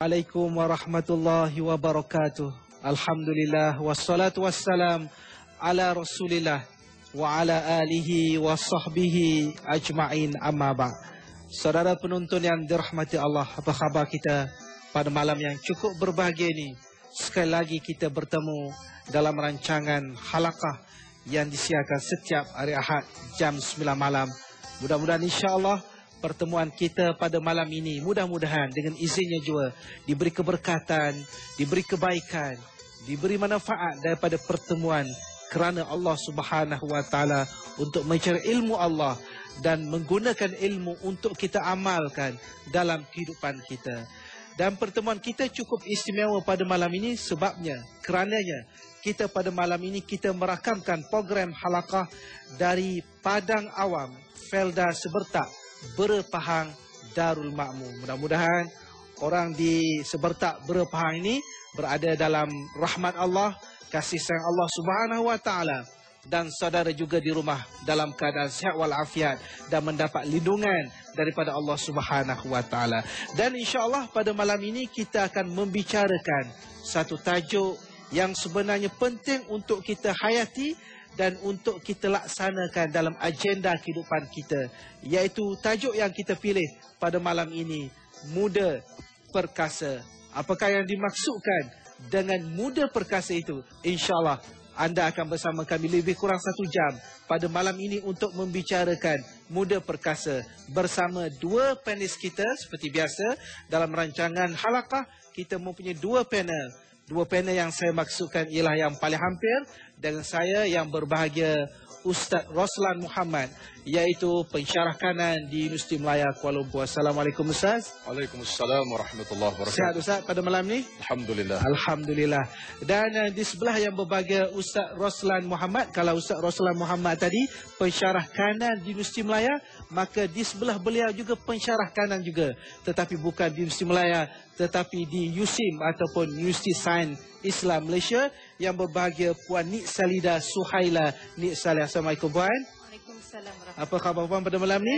Assalamualaikum warahmatullahi wabarakatuh. Alhamdulillah wassalatu wassalam ala Rasulillah wa ala alihi wa sahbihi ajma'in, amma ba'. Saudara penonton yang dirahmati Allah, apa khabar kita pada malam yang cukup berbahagia ini? Sekali lagi kita bertemu dalam rancangan halaqah yang disiarkan setiap hari Ahad jam 9 malam. Mudah-mudahan insya-Allah pertemuan kita pada malam ini mudah-mudahan dengan izinnya juga diberi keberkatan, diberi kebaikan, diberi manfaat daripada pertemuan kerana Allah Subhanahu wa taala untuk mencari ilmu Allah dan menggunakan ilmu untuk kita amalkan dalam kehidupan kita. Dan pertemuan kita cukup istimewa pada malam ini sebabnya kerananya kita pada malam ini kita merakamkan program halaqah dari Padang Awam, Felda Sebertak, Bera Pahang, Darul Makmur. Mudah-mudahan orang di Sebertak Bera Pahang ini berada dalam rahmat Allah, kasih sayang Allah Subhanahu wa taala, dan saudara juga di rumah dalam keadaan sihat walafiat dan mendapat lindungan daripada Allah Subhanahu wa taala. Dan insya-Allah pada malam ini kita akan membicarakan satu tajuk yang sebenarnya penting untuk kita hayati dan untuk kita laksanakan dalam agenda kehidupan kita, iaitu tajuk yang kita pilih pada malam ini, muda perkasa. Apakah yang dimaksudkan dengan muda perkasa itu? InsyaAllah anda akan bersama kami lebih kurang 1 jam pada malam ini untuk membicarakan muda perkasa bersama dua panelis kita. Seperti biasa dalam rancangan halaqah kita mempunyai dua panel. Dua panel yang saya maksudkan ialah yang paling hampir dengan saya yang berbahagia, Ustaz Roslan Muhammad, iaitu pensyarah kanan di Universiti Melaya Kuala Lumpur. Assalamualaikum Ustaz. Waalaikumsalam warahmatullahi wabarakatuh. Sihat Ustaz pada malam ni? Alhamdulillah. Alhamdulillah. Dan di sebelah yang berbahagia Ustaz Roslan Muhammad. Kalau Ustaz Roslan Muhammad tadi pensyarah kanan di Universiti Melaya, maka di sebelah beliau juga pensyarah kanan juga, tetapi bukan di Universiti Melaya, tetapi di USIM ataupun Universiti Sains Islam Malaysia, yang berbahagia Puan Nik Salida Suhaila. Nik Salida, Assalamualaikum Puan. Waalaikumsalam. Apa khabar Puan pada malam ni?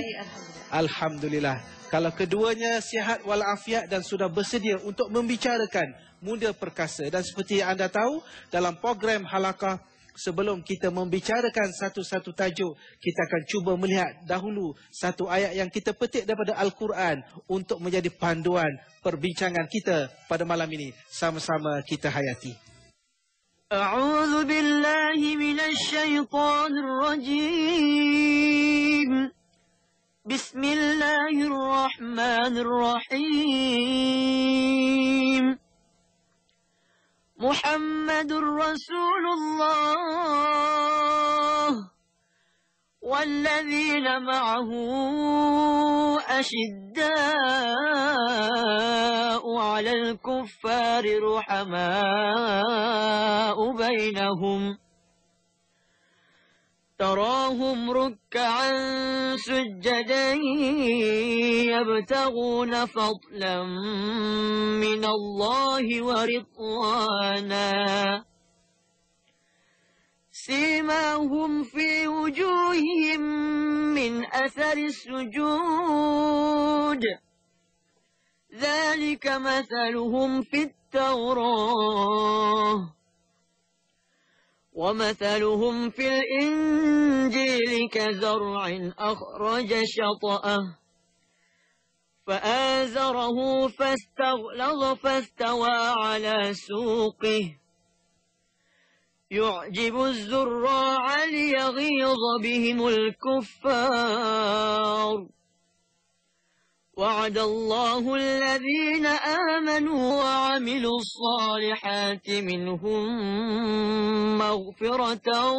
Alhamdulillah. Kalau keduanya sihat walafiat dan sudah bersedia untuk membicarakan muda perkasa. Dan seperti anda tahu, dalam program halaqah, sebelum kita membicarakan satu-satu tajuk, kita akan cuba melihat dahulu satu ayat yang kita petik daripada Al-Quran untuk menjadi panduan perbincangan kita pada malam ini. Sama-sama kita hayati. A'udzu billahi minasy syaithanir rajim. Bismillahirrahmanirrahim. Muhammadur Rasulullah والذين معه أشداء على الكفار رحماء بينهم تراهم ركعا سجدا يبتغون فضلا من الله ورضوانا سيماهم في وجوههم من أثر السجود ذلك مثلهم في التوراة ومثلهم في الإنجيل كزرع أخرج شطأه فآزره فاستغلظ فاستوى على سوقه يعجب الزراع ليغيظ بهم الكفار وعد الله الذين آمنوا وعملوا الصالحات منهم مغفرة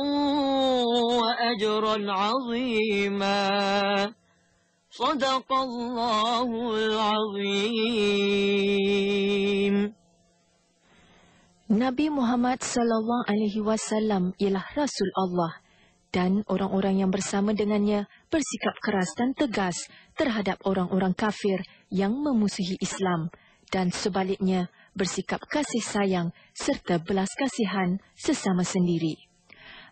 وأجرا عظيما صدق الله العظيم. Nabi Muhammad SAW ialah Rasul Allah dan orang-orang yang bersama dengannya bersikap keras dan tegas terhadap orang-orang kafir yang memusuhi Islam dan sebaliknya bersikap kasih sayang serta belas kasihan sesama sendiri.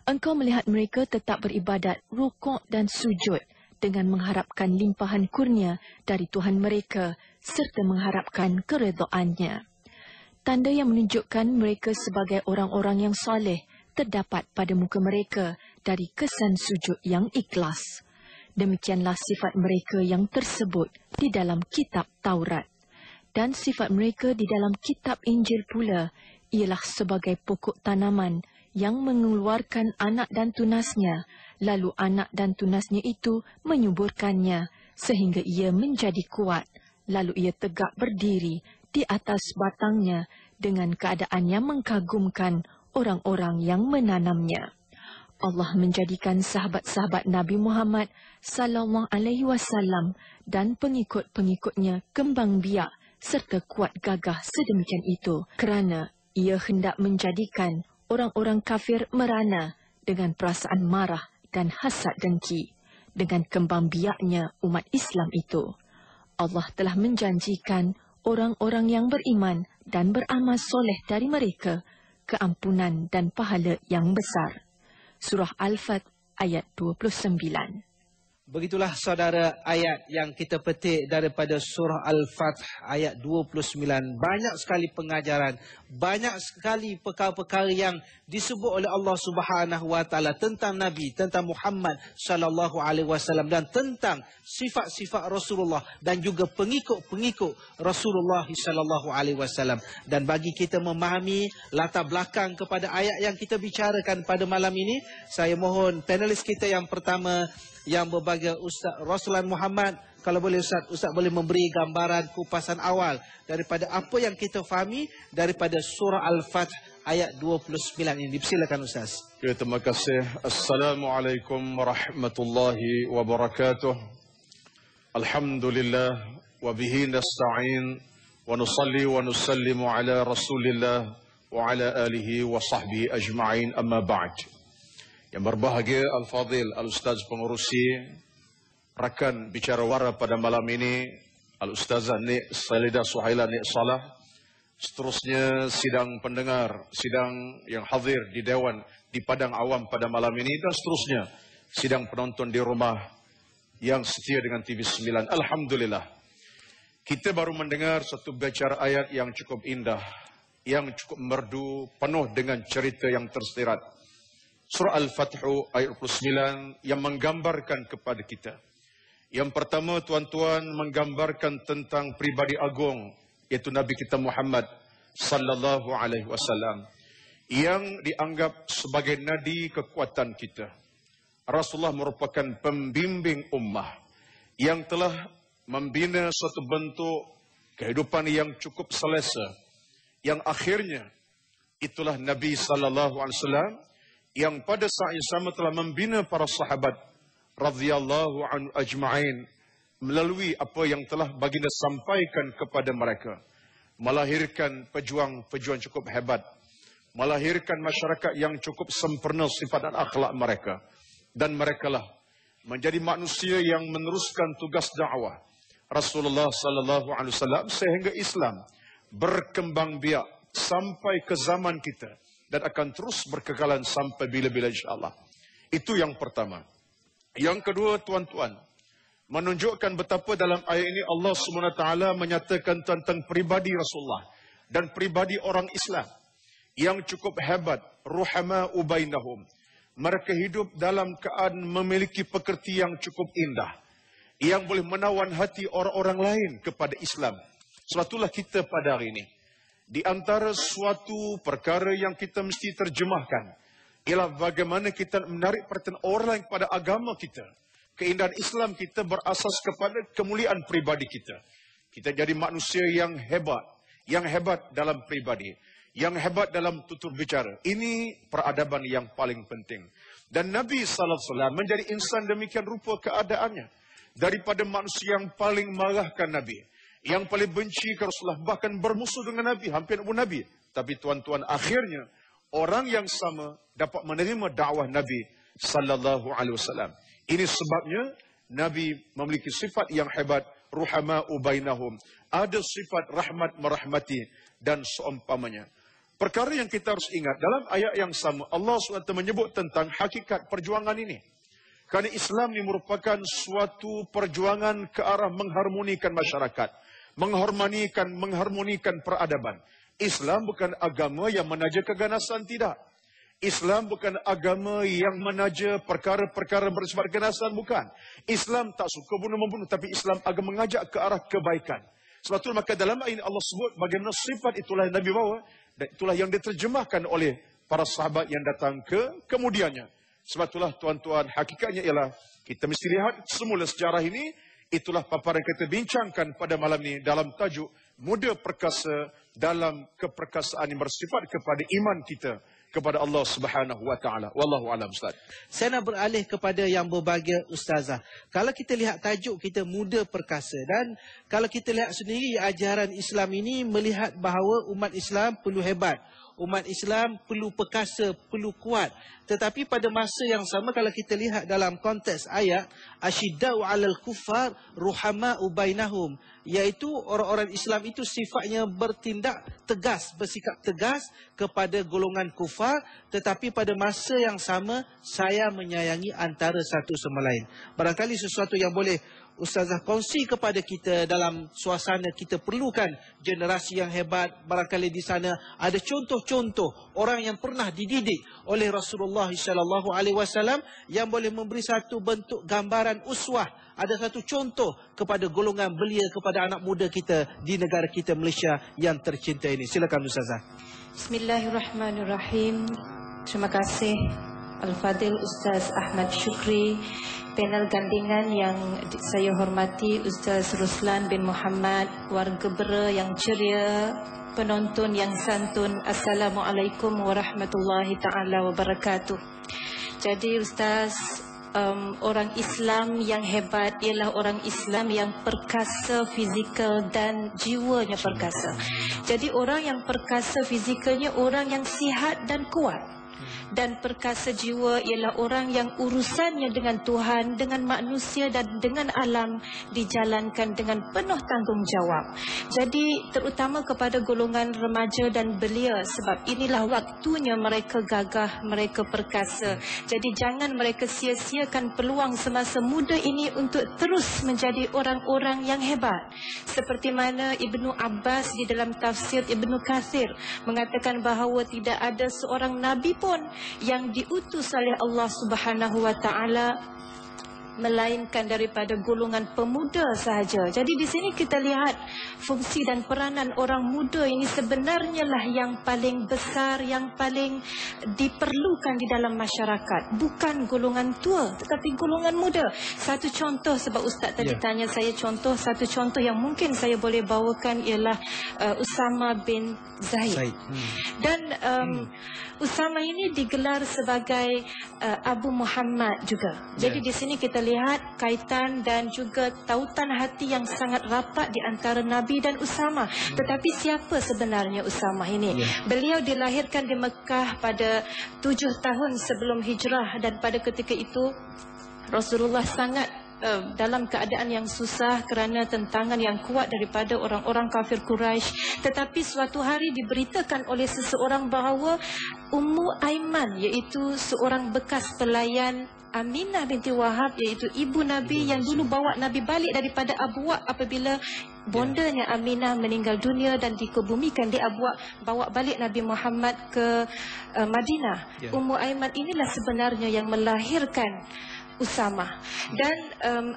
Engkau melihat mereka tetap beribadat, rukuk dan sujud dengan mengharapkan limpahan kurnia dari Tuhan mereka serta mengharapkan keredaannya. Tanda yang menunjukkan mereka sebagai orang-orang yang soleh terdapat pada muka mereka dari kesan sujud yang ikhlas. Demikianlah sifat mereka yang tersebut di dalam kitab Taurat. Dan sifat mereka di dalam kitab Injil pula ialah sebagai pokok tanaman yang mengeluarkan anak dan tunasnya, lalu anak dan tunasnya itu menyuburkannya sehingga ia menjadi kuat, lalu ia tegak berdiri di atas batangnya dengan keadaan yang mengagumkan orang-orang yang menanamnya. Allah menjadikan sahabat-sahabat Nabi Muhammad sallallahu alaihi wasallam dan pengikut-pengikutnya kembang biak serta kuat gagah sedemikian itu kerana ia hendak menjadikan orang-orang kafir merana dengan perasaan marah dan hasad dengki dengan kembang biaknya umat Islam itu. Allah telah menjanjikan orang-orang yang beriman dan beramal soleh dari mereka keampunan dan pahala yang besar. Surah Al-Fat ayat 29. Begitulah saudara ayat yang kita petik daripada surah Al-Fath ayat 29. Banyak sekali pengajaran, banyak sekali perkara-perkara yang disebut oleh Allah Subhanahu wa taala tentang Nabi, tentang Muhammad sallallahu alaihi wasallam dan tentang sifat-sifat Rasulullah dan juga pengikut-pengikut Rasulullah sallallahu alaihi wasallam. Dan bagi kita memahami latar belakang kepada ayat yang kita bicarakan pada malam ini, saya mohon panelis kita yang pertama yang berbahagia Ustaz Roslan Muhammad, kalau boleh Ustaz boleh memberi gambaran kupasan awal daripada apa yang kita fahami daripada surah Al-Fath ayat 29 ini. Dipersilakan Ustaz. Ya, terima kasih. Assalamualaikum warahmatullahi wabarakatuh. Alhamdulillah wa bihi nasta'in wa nusalli wa nusallimu ala Rasulillah wa ala alihi wa sahbihi ajma'in, amma ba'd. Yang berbahagia Al-Fadhil Al-Ustaz Pengurusi, rakan bicara wara pada malam ini Al-Ustazah Nik Salidah Suhaila Nik Salah, seterusnya sidang pendengar, sidang yang hadir di Dewan di Padang Awam pada malam ini, dan seterusnya sidang penonton di rumah yang setia dengan TV9. Alhamdulillah, kita baru mendengar satu bicara ayat yang cukup indah, yang cukup merdu, penuh dengan cerita yang tersirat. Surah Al-Fathu ayat 29 yang menggambarkan kepada kita. Yang pertama, tuan-tuan, menggambarkan tentang pribadi agung, yaitu Nabi kita Muhammad sallallahu alaihi wasallam, yang dianggap sebagai nadi kekuatan kita. Rasulullah merupakan pembimbing ummah yang telah membina suatu bentuk kehidupan yang cukup selesa, yang akhirnya itulah Nabi sallallahu alaihi wasallam yang pada saat yang sama telah membina para sahabat radhiyallahu anhu ajma'in melalui apa yang telah baginda sampaikan kepada mereka, melahirkan pejuang-pejuang cukup hebat, melahirkan masyarakat yang cukup sempurna sifat dan akhlak mereka, dan merekalah menjadi manusia yang meneruskan tugas dakwah Rasulullah sallallahu alaihi wasallam sehingga Islam berkembang biak sampai ke zaman kita dan akan terus berkekalan sampai bila-bila insyaAllah. Itu yang pertama. Yang kedua, tuan-tuan, menunjukkan betapa dalam ayat ini Allah SWT menyatakan tentang pribadi Rasulullah dan pribadi orang Islam yang cukup hebat, ruhama'u bainahum. Mereka hidup dalam keadaan memiliki pekerti yang cukup indah, yang boleh menawan hati orang-orang lain kepada Islam. Sebab itulah kita pada hari ini, di antara suatu perkara yang kita mesti terjemahkan ialah bagaimana kita menarik perhatian orang lain kepada agama kita. Keindahan Islam kita berasas kepada kemuliaan pribadi kita. Kita jadi manusia yang hebat dalam pribadi, yang hebat dalam tutur bicara. Ini peradaban yang paling penting. Dan Nabi SAW menjadi insan demikian rupa keadaannya. Daripada manusia yang paling marahkan Nabi, yang paling benci ke Rasulullah, bahkan bermusuh dengan Nabi, hampir bunuh Nabi. Tapi tuan-tuan, akhirnya orang yang sama dapat menerima dakwah Nabi sallallahu alaihi wasallam. Ini sebabnya Nabi memiliki sifat yang hebat, ruhama'u bainahum. Ada sifat rahmat merahmati dan seumpamanya. Perkara yang kita harus ingat, dalam ayat yang sama Allah SWT menyebut tentang hakikat perjuangan ini. Kerana Islam ini merupakan suatu perjuangan ke arah mengharmonikan masyarakat, mengharmonikan peradaban. Islam bukan agama yang menaja keganasan, tidak. Islam bukan agama yang menaja perkara-perkara bersifat keganasan, bukan. Islam tak suka bunuh-membunuh, tapi Islam agama mengajak ke arah kebaikan. Sebab itu maka dalam ayat Allah sebut bagaimana sifat itulah yang Nabi bawa, dan itulah yang diterjemahkan oleh para sahabat yang datang kemudiannya. Sebab itulah tuan-tuan, hakikatnya ialah kita mesti lihat semula sejarah ini. Itulah paparan yang kita bincangkan pada malam ini dalam tajuk Muda Perkasa dalam keperkasaan yang bersifat kepada iman kita kepada Allah Subhanahu wa taala. Wallahu a'lam. Ustaz. Saya nak beralih kepada yang berbahagia Ustazah. Kalau kita lihat tajuk kita muda perkasa, dan kalau kita lihat sendiri ajaran Islam ini melihat bahawa umat Islam perlu hebat. Umat Islam perlu perkasa, perlu kuat. Tetapi pada masa yang sama kalau kita lihat dalam konteks ayat, asyiddau 'alal kuffar ruhama'u bainahum, iaitu orang-orang Islam itu sifatnya bertindak tegas, bersikap tegas kepada golongan kufar, tetapi pada masa yang sama saya menyayangi antara satu sama lain. Barangkali sesuatu yang boleh Ustazah kongsi kepada kita dalam suasana kita perlukan generasi yang hebat. Barangkali di sana ada contoh-contoh orang yang pernah dididik oleh Rasulullah SAW yang boleh memberi satu bentuk gambaran uswah. Ada satu contoh kepada golongan belia, kepada anak muda kita di negara kita Malaysia yang tercinta ini. Silakan Ustazah. Bismillahirrahmanirrahim. Terima kasih Al-Fadil Ustaz Ahmad Syukri, panel gandingan yang saya hormati Ustaz Ruslan bin Muhammad, warga Bera yang ceria, penonton yang santun. Assalamualaikum warahmatullahi taala wabarakatuh. Jadi Ustaz, orang Islam yang hebat ialah orang Islam yang perkasa fizikal dan jiwanya perkasa. Jadi orang yang perkasa fizikalnya orang yang sihat dan kuat. Dan perkasa jiwa ialah orang yang urusannya dengan Tuhan, dengan manusia dan dengan alam dijalankan dengan penuh tanggungjawab. Jadi terutama kepada golongan remaja dan belia, sebab inilah waktunya mereka gagah, mereka perkasa. Jadi jangan mereka sia-siakan peluang semasa muda ini untuk terus menjadi orang-orang yang hebat. Seperti mana Ibnu Abbas di dalam tafsir Ibnu Kathir mengatakan bahawa tidak ada seorang Nabi pun yang diutus oleh Allah Subhanahu wa taala melainkan daripada golongan pemuda sahaja. Jadi di sini kita lihat fungsi dan peranan orang muda ini sebenarnya lah yang paling besar, yang paling diperlukan di dalam masyarakat. Bukan golongan tua, tetapi golongan muda. Satu contoh, sebab Ustaz tadi tanya saya contoh, satu contoh yang mungkin saya boleh bawakan ialah Usama bin Zaid. Dan Usama ini digelar sebagai Abu Muhammad juga. Jadi di sini kita lihat kaitan dan juga tautan hati yang sangat rapat di antara Nabi dan Usama. Tetapi siapa sebenarnya Usama ini? Beliau dilahirkan di Mekah pada 7 tahun sebelum hijrah, dan pada ketika itu Rasulullah sangat dalam keadaan yang susah kerana tentangan yang kuat daripada orang-orang kafir Quraisy. Tetapi suatu hari diberitakan oleh seseorang bahawa Ummu Aiman, iaitu seorang bekas pelayan Aminah binti Wahab, iaitu ibu Nabi yang dulu bawa Nabi balik daripada Abwa apabila bondanya Aminah meninggal dunia dan dikebumikan di Abwa, bawa balik Nabi Muhammad ke Madinah. Ummu Aiman inilah sebenarnya yang melahirkan Usama. Dan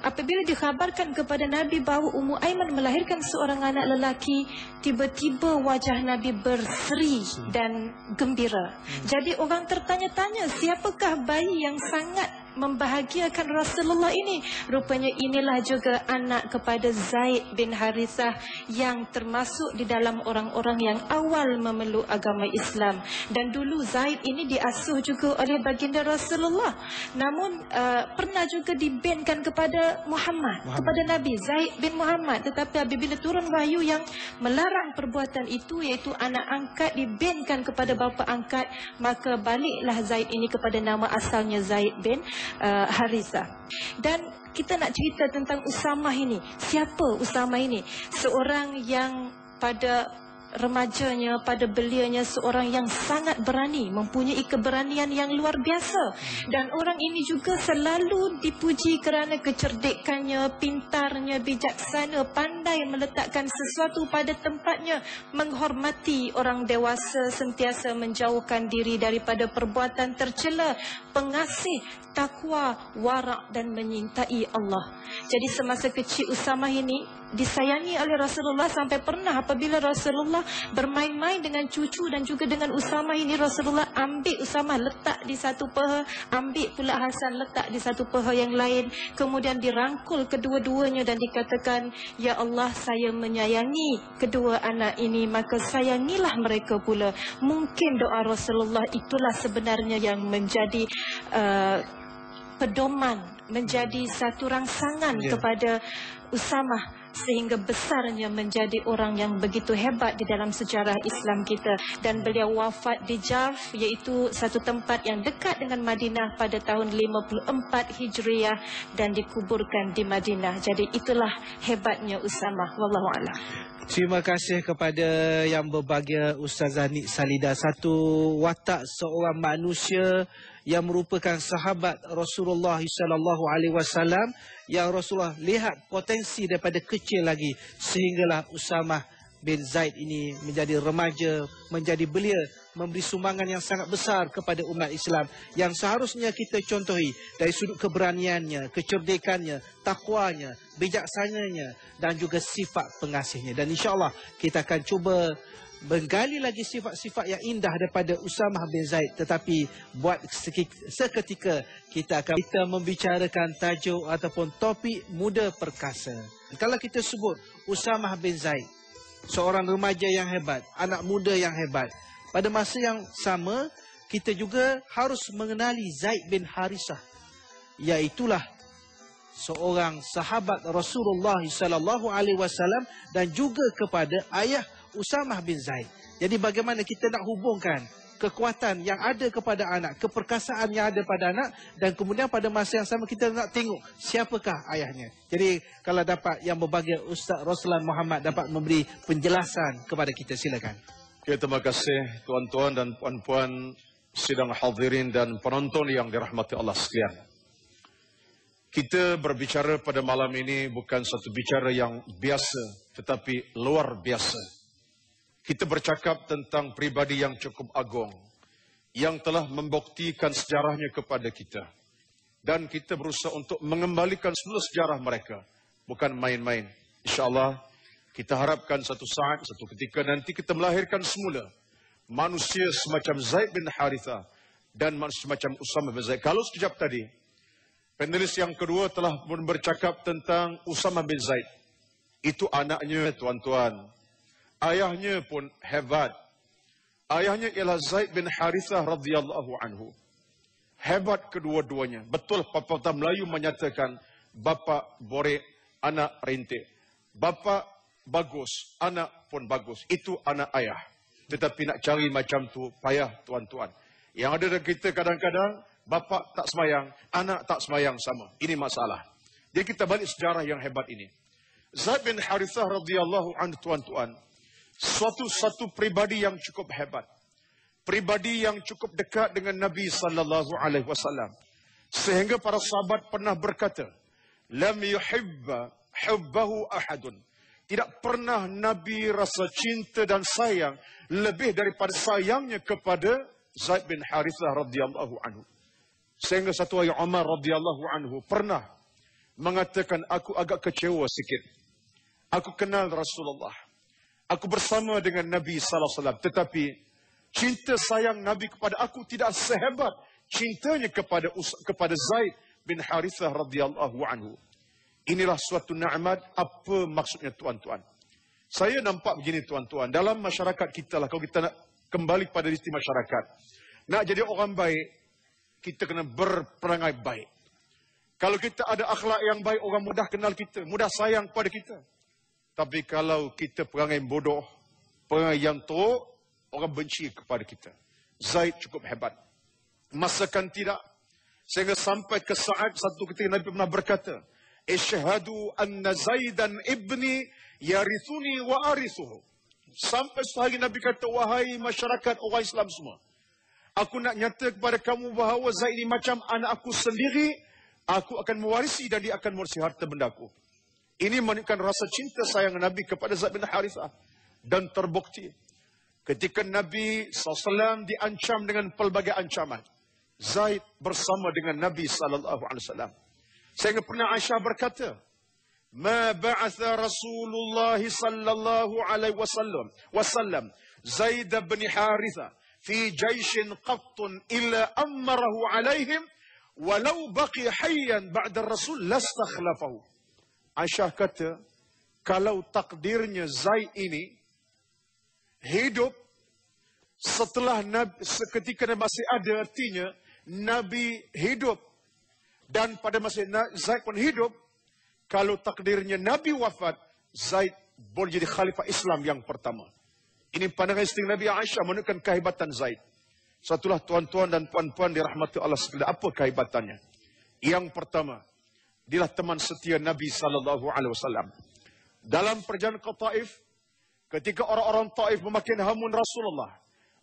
apabila dikhabarkan kepada Nabi bahawa Ummu Aiman melahirkan seorang anak lelaki, tiba-tiba wajah Nabi berseri dan gembira. Jadi orang tertanya-tanya, siapakah bayi yang sangat membahagiakan Rasulullah ini? Rupanya inilah juga anak kepada Zaid bin Harithah yang termasuk di dalam orang-orang yang awal memeluk agama Islam. Dan dulu Zaid ini diasuh juga oleh baginda Rasulullah. Namun pernah juga dibankan kepada Muhammad, kepada Nabi Zaid bin Muhammad. Tetapi apabila turun wahyu yang melarang perbuatan itu, iaitu anak angkat dibankan kepada bapa angkat, maka baliklah Zaid ini kepada nama asalnya Zaid bin Harithah. Dan kita nak cerita tentang Usama ini. Siapa Usama ini? Seorang yang pada remajanya, pada belianya seorang yang sangat berani, mempunyai keberanian yang luar biasa. Dan orang ini juga selalu dipuji kerana kecerdikannya, pintarnya, bijaksana, pandai meletakkan sesuatu pada tempatnya, menghormati orang dewasa, sentiasa menjauhkan diri daripada perbuatan tercela, pengasih, takwa, warak dan menyintai Allah. Jadi semasa kecil Usamah ini disayangi oleh Rasulullah, sampai pernah apabila Rasulullah bermain-main dengan cucu dan juga dengan Usamah ini, Rasulullah ambil Usamah letak di satu paha, ambil pula Hasan letak di satu paha yang lain, kemudian dirangkul kedua-duanya dan dikatakan, ya Allah, saya menyayangi kedua anak ini, maka sayangilah mereka pula. Mungkin doa Rasulullah itulah sebenarnya yang menjadi pedoman, menjadi satu rangsangan kepada Usamah, sehingga besarnya menjadi orang yang begitu hebat di dalam sejarah Islam kita. Dan beliau wafat di Jarf, iaitu satu tempat yang dekat dengan Madinah, pada tahun 54 Hijriah dan dikuburkan di Madinah. Jadi itulah hebatnya Usamah. Wallahu a'lam. Terima kasih kepada yang berbahagia Ustazah Nik Salida. Satu watak seorang manusia yang merupakan sahabat Rasulullah SAW, yang Rasulullah lihat potensi daripada kecil lagi sehinggalah Usamah bin Zaid ini menjadi remaja, menjadi belia, memberi sumbangan yang sangat besar kepada umat Islam, yang seharusnya kita contohi dari sudut keberaniannya, kecerdikannya, takwanya, bijaksananya dan juga sifat pengasihnya. Dan insya-Allah kita akan cuba menggali lagi sifat-sifat yang indah daripada Usamah bin Zaid. Tetapi buat seketika kita membicarakan tajuk ataupun topik muda perkasa. Kalau kita sebut Usamah bin Zaid, seorang remaja yang hebat, anak muda yang hebat, pada masa yang sama kita juga harus mengenali Zaid bin Harisah, iaitulah seorang sahabat Rasulullah SAW dan juga kepada ayah Usamah bin Zaid. Jadi bagaimana kita nak hubungkan kekuatan yang ada kepada anak, keperkasaan yang ada pada anak, dan kemudian pada masa yang sama kita nak tengok siapakah ayahnya. Jadi kalau dapat yang berbahagia Ustaz Roslan Muhammad dapat memberi penjelasan kepada kita, silakan. Okay, terima kasih tuan-tuan dan puan-puan sidang hadirin dan penonton yang dirahmati Allah sekalian. Kita berbicara pada malam ini bukan satu bicara yang biasa, tetapi luar biasa. Kita bercakap tentang pribadi yang cukup agung, yang telah membuktikan sejarahnya kepada kita. Dan kita berusaha untuk mengembalikan semua sejarah mereka. Bukan main-main. InsyaAllah kita harapkan satu saat, satu ketika nanti kita melahirkan semula manusia semacam Zaid bin Harithah dan manusia semacam Usamah bin Zaid. Kalau sekejap tadi, panelis yang kedua telah bercakap tentang Usamah bin Zaid. Itu anaknya, tuan-tuan. Ayahnya pun hebat. Ayahnya ialah Zaid bin Harithah radhiyallahu anhu. Hebat kedua-duanya. Betul pepatah Melayu menyatakan, bapa borek, anak rintik. Bapa bagus, anak pun bagus. Itu anak ayah. Tetapi nak cari macam tu payah, tuan-tuan. Yang ada dari kita kadang-kadang, bapa tak semayang, anak tak semayang sama. Ini masalah. Jadi kita balik sejarah yang hebat ini. Zaid bin Harithah radhiyallahu anhu, tuan-tuan, satu pribadi yang cukup hebat, pribadi yang cukup dekat dengan Nabi sallallahu alaihi wasallam, sehingga para sahabat pernah berkata, lam yuhibba hubbahu ahadun. Tidak pernah Nabi rasa cinta dan sayang lebih daripada sayangnya kepada Zaid bin Harithah radhiyallahu anhu. Sehingga satu hari Umar radhiyallahu anhu pernah mengatakan, aku agak kecewa sikit. Aku kenal Rasulullah. Aku bersama dengan Nabi sallallahu alaihi wasallam, tetapi cinta sayang Nabi kepada aku tidak sehebat cintanya kepada Zaid bin Harithah radhiyallahu anhu. Inilah suatu nikmat. Apa maksudnya, tuan-tuan? Saya nampak begini, tuan-tuan, dalam masyarakat kita lah, kalau kita nak kembali pada diri masyarakat, nak jadi orang baik, kita kena berperangai baik. Kalau kita ada akhlak yang baik, orang mudah kenal kita, mudah sayang pada kita. Tapi kalau kita perangai bodoh, perangai yang teruk, orang benci kepada kita. Zaid cukup hebat. Masakan tidak. Sehingga sampai ke saat satu ketika Nabi pernah berkata, Ishhadu anna Zaidan ibni yarithuni wa arithuhu. Sampai sehari Nabi kata, wahai masyarakat orang Islam semua, aku nak nyata kepada kamu bahawa Zaid ini macam anak aku sendiri. Aku akan mewarisi dan dia akan mewarisi harta bendaku. Ini menunjukkan rasa cinta sayang Nabi kepada Zaid bin Harithah. Dan terbukti ketika Nabi SAW diancam dengan pelbagai ancaman, Zaid bersama dengan Nabi SAW. Sehingga pernah Aisyah berkata, Ma ba'atha Rasulullah sallallahu alaihi wasallam Zaid bin Harithah fi jaishin qattun illa amarahu alaihim walau baqi hayyan ba'da Rasul lastakhlafahu. Aisyah kata, kalau takdirnya Zaid ini hidup setelah Nabi, seketika masih ada, artinya Nabi hidup dan pada masa Zaid pun hidup, kalau takdirnya Nabi wafat, Zaid boleh jadi khalifah Islam yang pertama. Ini pandangan isteri Nabi Aisyah menunjukkan kehebatan Zaid. Satulah tuan-tuan dan puan-puan dirahmati Allah sekalian. Apa kehebatannya? Yang pertama, dialah teman setia Nabi SAW. Dalam perjalanan ke Taif, ketika orang-orang Taif memakai hamun Rasulullah,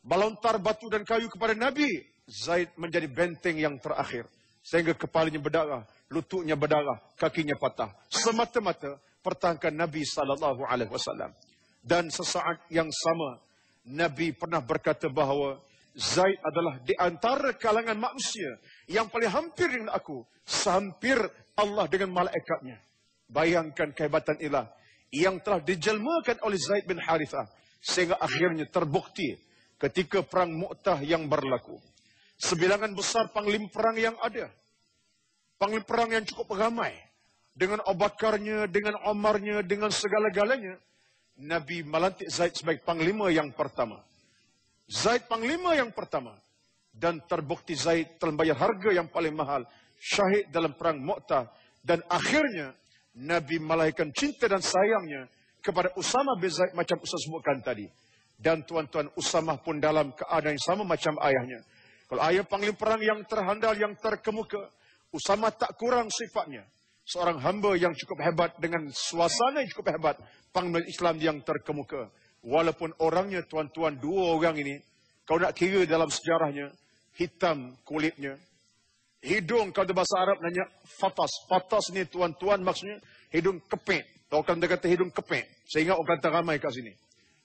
melontar batu dan kayu kepada Nabi, Zaid menjadi benteng yang terakhir. Sehingga kepalanya berdarah, lututnya berdarah, kakinya patah. Semata-mata pertahankan Nabi SAW. Dan sesaat yang sama, Nabi pernah berkata bahawa Zaid adalah di antara kalangan manusia yang paling hampir dengan aku, sehampir Allah dengan malaikatnya. Bayangkan kehebatan ilah yang telah dijelmakan oleh Zaid bin Harithah. Sehingga akhirnya terbukti ketika perang Mu'tah yang berlaku. Sebilangan besar panglima perang yang ada. Panglima perang yang cukup ramai. Dengan Abu Bakarnya, dengan Umarnya, dengan segala-galanya. Nabi melantik Zaid sebagai panglima yang pertama. Zaid panglima yang pertama. Dan terbukti Zaid telah membayar harga yang paling mahal. Syahid dalam perang Mu'tah. Dan akhirnya Nabi melahirkan cinta dan sayangnya kepada Usamah bin Zaid macam Ustaz sebutkan tadi. Dan tuan-tuan, Usamah pun dalam keadaan yang sama macam ayahnya. Kalau ayah panglima perang yang terhandal, yang terkemuka, Usamah tak kurang sifatnya. Seorang hamba yang cukup hebat dengan suasana yang cukup hebat. Panglima Islam yang terkemuka. Walaupun orangnya, tuan-tuan, dua orang ini, kalau nak kira dalam sejarahnya, hitam kulitnya. Hidung, kalau bahasa Arab nanya fatas. Fatas ni tuan-tuan maksudnya hidung kepek. Orang kata hidung kepek. Sehingga orang kata ramai kat sini.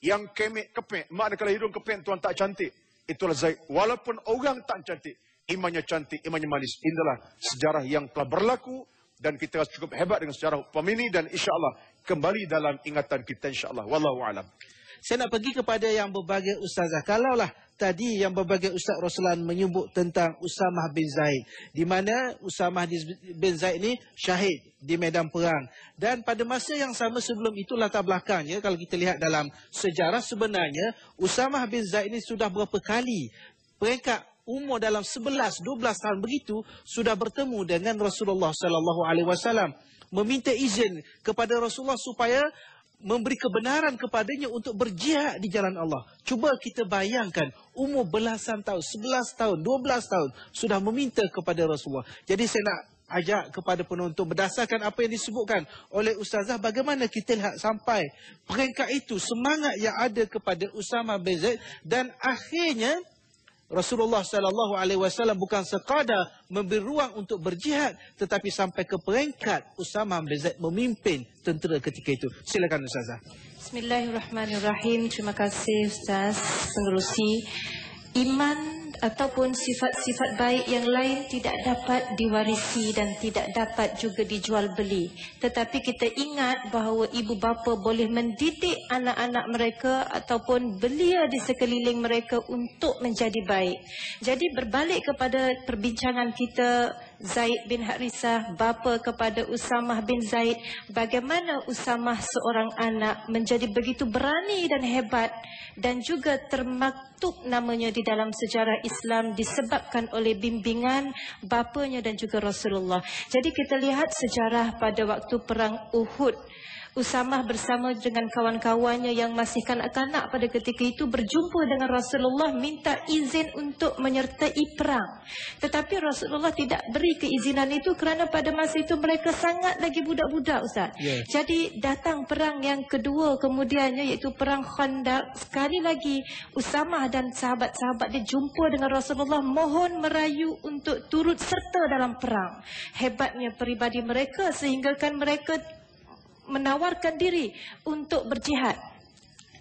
Yang kemek kepek. Maknanya kalau hidung kepek tuan tak cantik. Itulah Zaid. Walaupun orang tak cantik, imannya cantik, imannya manis. Inilah sejarah yang telah berlaku. Dan kita cukup hebat dengan sejarah pemini. Dan insyaAllah kembali dalam ingatan kita insyaAllah. Wallahu'alam. Saya nak pergi kepada yang berbagai ustazah. Kalaulah tadi yang berbagai ustaz Roslan menyebut tentang Usamah bin Zaid. Di mana Usamah bin Zaid ini syahid di medan perang. Dan pada masa yang sama sebelum itu latar belakangnya, kalau kita lihat dalam sejarah sebenarnya, Usamah bin Zaid ini sudah berapa kali peringkat umur dalam 11-12 tahun begitu sudah bertemu dengan Rasulullah SAW. Meminta izin kepada Rasulullah supaya memberi kebenaran kepadanya untuk berjihad di jalan Allah. Cuba kita bayangkan, umur belasan tahun, 11 tahun, 12 tahun, sudah meminta kepada Rasulullah. Jadi saya nak ajak kepada penonton, berdasarkan apa yang disebutkan oleh Ustazah, bagaimana kita lihat sampai peringkat itu, semangat yang ada kepada Usamah bin Zaid, dan akhirnya Rasulullah SAW bukan sekadar memberi ruang untuk berjihad, tetapi sampai ke peringkat Usamah bin Zaid memimpin tentera ketika itu. Silakan Ustazah. Bismillahirrahmanirrahim. Terima kasih Ustaz Pengerusi. Iman ataupun sifat-sifat baik yang lain tidak dapat diwarisi dan tidak dapat juga dijual beli. Tetapi kita ingat bahawa ibu bapa boleh mendidik anak-anak mereka ataupun belia di sekeliling mereka untuk menjadi baik. Jadi berbalik kepada perbincangan kita, Zaid bin Harithah, bapa kepada Usamah bin Zaid, bagaimana Usamah seorang anak menjadi begitu berani dan hebat dan juga termaktub namanya di dalam sejarah Islam disebabkan oleh bimbingan bapanya dan juga Rasulullah. Jadi kita lihat sejarah pada waktu perang Uhud. Usamah bersama dengan kawan-kawannya yang masih kanak-kanak pada ketika itu berjumpa dengan Rasulullah minta izin untuk menyertai perang. Tetapi Rasulullah tidak beri keizinan itu kerana pada masa itu mereka sangat lagi budak-budak, Ustaz. Jadi datang perang yang kedua kemudiannya, iaitu perang Khandaq. Sekali lagi Usamah dan sahabat-sahabat dia jumpa dengan Rasulullah, mohon merayu untuk turut serta dalam perang. Hebatnya peribadi mereka sehingga kan mereka menawarkan diri untuk berjihad.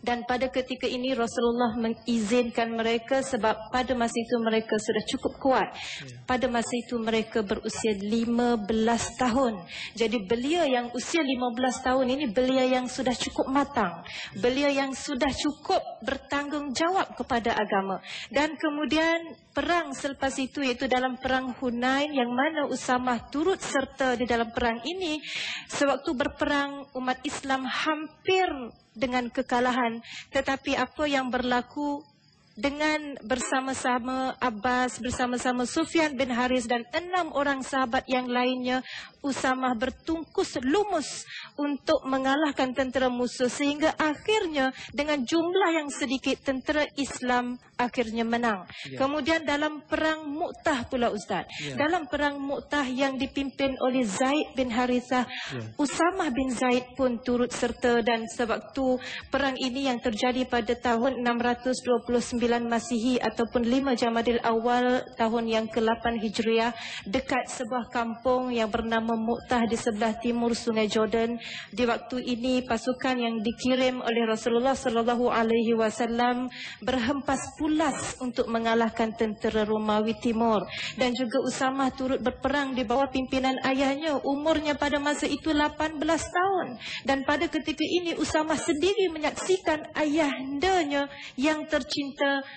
Dan pada ketika ini Rasulullah mengizinkan mereka sebab pada masa itu mereka sudah cukup kuat. Pada masa itu mereka berusia 15 tahun. Jadi beliau yang usia 15 tahun ini beliau yang sudah cukup matang. Beliau yang sudah cukup bertanggungjawab kepada agama. Dan kemudian perang selepas itu, iaitu dalam perang Hunain, yang mana Usamah turut serta di dalam perang ini. Sewaktu berperang umat Islam hampir dengan kekalahan, tetapi apa yang berlaku dengan bersama-sama Abbas, bersama-sama Sufyan bin Haris dan 6 orang sahabat yang lainnya, Usamah bertungkus lumus untuk mengalahkan tentera musuh sehingga akhirnya dengan jumlah yang sedikit tentera Islam akhirnya menang. Kemudian dalam perang Mu'tah pula, Ustaz. Dalam perang Mu'tah yang dipimpin oleh Zaid bin Harithah, Usamah bin Zaid pun turut serta, dan sewaktu perang ini yang terjadi pada tahun 629 Masihi ataupun 5 Jamadil Awal tahun yang ke-8 Hijriah, dekat sebuah kampung yang bernama Mu'tah di sebelah timur Sungai Jordan. Di waktu ini pasukan yang dikirim oleh Rasulullah sallallahu alaihi wasallam berhempas pulas untuk mengalahkan tentera Romawi Timur, dan juga Usamah turut berperang di bawah pimpinan ayahnya. Umurnya pada masa itu 18 tahun, dan pada ketika ini Usamah sendiri menyaksikan ayahandanya yang tercinta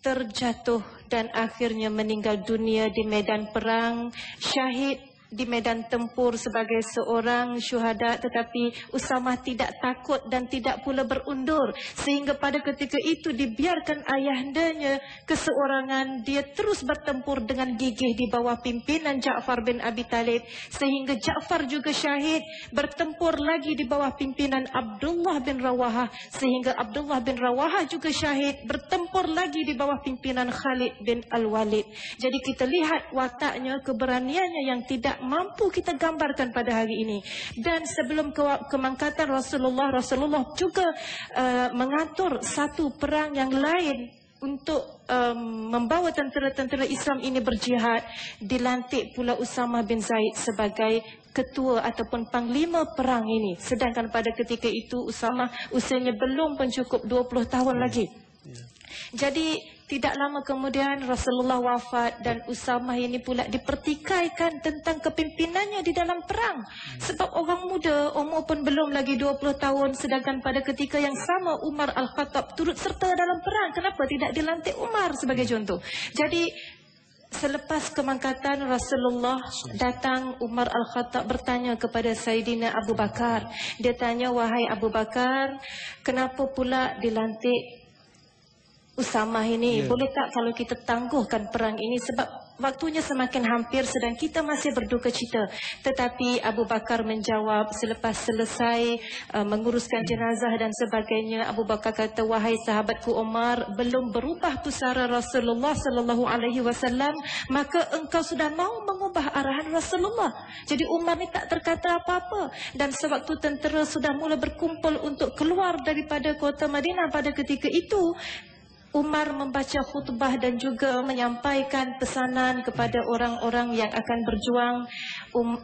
terjatuh dan akhirnya meninggal dunia di medan perang, syahid di medan tempur sebagai seorang syuhada. Tetapi Usamah tidak takut dan tidak pula berundur, sehingga pada ketika itu dibiarkan ayahandanya keseorangan. Dia terus bertempur dengan gigih di bawah pimpinan Ja'far bin Abi Talib, sehingga Ja'far juga syahid. Bertempur lagi di bawah pimpinan Abdullah bin Rawahah, sehingga Abdullah bin Rawahah juga syahid. Bertempur lagi di bawah pimpinan Khalid bin Al-Walid. Jadi kita lihat wataknya, keberaniannya yang tidak mampu kita gambarkan pada hari ini. Dan sebelum kemangkatan Rasulullah juga mengatur satu perang yang lain untuk membawa tentera-tentera Islam ini berjihad. Dilantik pula Usamah bin Zaid sebagai ketua ataupun panglima perang ini. Sedangkan pada ketika itu Usamah usianya belum pun cukup 20 tahun lagi. Jadi tidak lama kemudian Rasulullah wafat, dan Usamah ini pula dipertikaikan tentang kepimpinannya di dalam perang. Sebab orang muda, umur pun belum lagi 20 tahun. Sedangkan pada ketika yang sama Umar Al-Khattab turut serta dalam perang. Kenapa tidak dilantik Umar sebagai contoh? Jadi selepas kemangkatan Rasulullah, datang Umar Al-Khattab bertanya kepada Sayyidina Abu Bakar. Dia tanya, wahai Abu Bakar, kenapa pula dilantik Usamah ini? Boleh tak kalau kita tangguhkan perang ini, sebab waktunya semakin hampir sedang kita masih berduka cita. Tetapi Abu Bakar menjawab selepas selesai menguruskan jenazah dan sebagainya. Abu Bakar kata, wahai sahabatku Umar, belum berubah pusara Rasulullah sallallahu alaihi wasallam, maka engkau sudah mahu mengubah arahan Rasulullah. Jadi Umar ni tak terkata apa-apa. Dan sewaktu tentera sudah mula berkumpul untuk keluar daripada kota Madinah pada ketika itu, Umar membaca khutbah dan juga menyampaikan pesanan kepada orang-orang yang akan berjuang.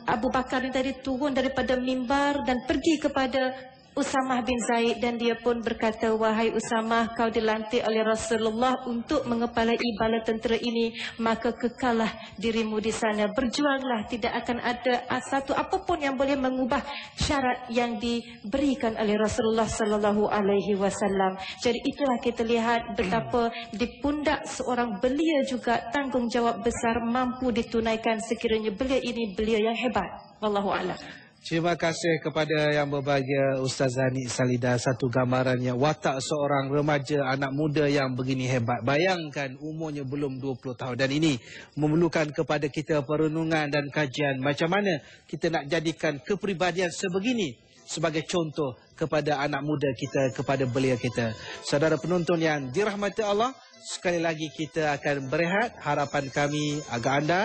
Abu Bakar ini tadi turun daripada mimbar dan pergi kepada Usamah bin Zaid, dan dia pun berkata, wahai Usamah, kau dilantik oleh Rasulullah untuk mengepalai bala tentera ini, maka kekallah dirimu di sana. Berjuanglah, tidak akan ada satu apapun yang boleh mengubah syarat yang diberikan oleh Rasulullah sallallahu alaihi wasallam. Jadi itulah kita lihat betapa di pundak seorang belia juga tanggungjawab besar mampu ditunaikan sekiranya belia ini belia yang hebat. Wallahu a'lam. Terima kasih kepada yang berbahagia Ustazah Nik Salida. Satu gambarannya watak seorang remaja anak muda yang begini hebat. Bayangkan umurnya belum 20 tahun. Dan ini memerlukan kepada kita perenungan dan kajian. Macam mana kita nak jadikan kepribadian sebegini sebagai contoh kepada anak muda kita, kepada belia kita. Saudara penonton yang dirahmati Allah, sekali lagi kita akan berehat. Harapan kami agar anda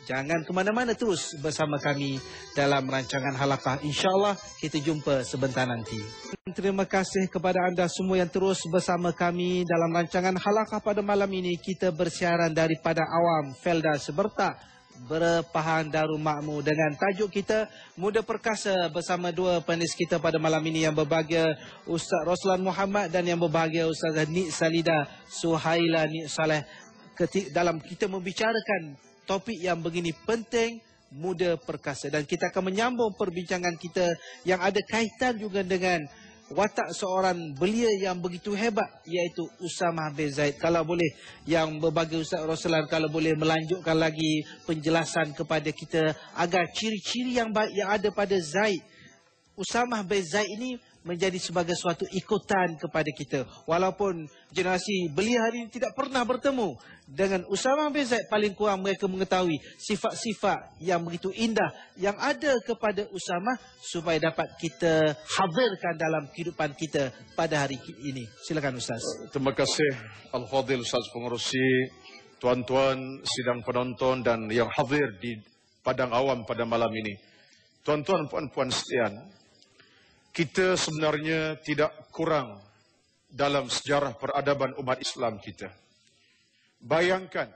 jangan ke mana-mana, terus bersama kami dalam rancangan Halaqah. InsyaAllah kita jumpa sebentar nanti. Terima kasih kepada anda semua yang terus bersama kami dalam rancangan Halaqah pada malam ini. Kita bersiaran daripada Awam Felda Sebertak, Berpahan Darul Makmur, dengan tajuk kita Muda Perkasa, bersama dua panelis kita pada malam ini, yang berbahagia Ustaz Roslan Muhammad dan yang berbahagia Ustazah Nik Salida Suhaila Nik Saleh. Dalam kita membicarakan topik yang begini penting, muda perkasa. Dan kita akan menyambung perbincangan kita yang ada kaitan juga dengan watak seorang belia yang begitu hebat, iaitu Usamah bin Zaid. Kalau boleh, yang berbagai Ustaz Roslan, kalau boleh melanjutkan lagi penjelasan kepada kita agar ciri-ciri yang baik yang ada pada Zaid, Usamah bin Zaid ini menjadi sebagai suatu ikutan kepada kita. Walaupun generasi belia hari ini tidak pernah bertemu dengan Usamah bin Zaid, paling kurang mereka mengetahui sifat-sifat yang begitu indah yang ada kepada Usamah, supaya dapat kita hadirkan dalam kehidupan kita pada hari ini. Silakan Ustaz. Terima kasih Al-Fadhil Ustaz Pengerusi, tuan-tuan sidang penonton dan yang hadir di Padang Awam pada malam ini. Tuan-tuan, puan-puan sekalian, kita sebenarnya tidak kurang dalam sejarah peradaban umat Islam kita. Bayangkan,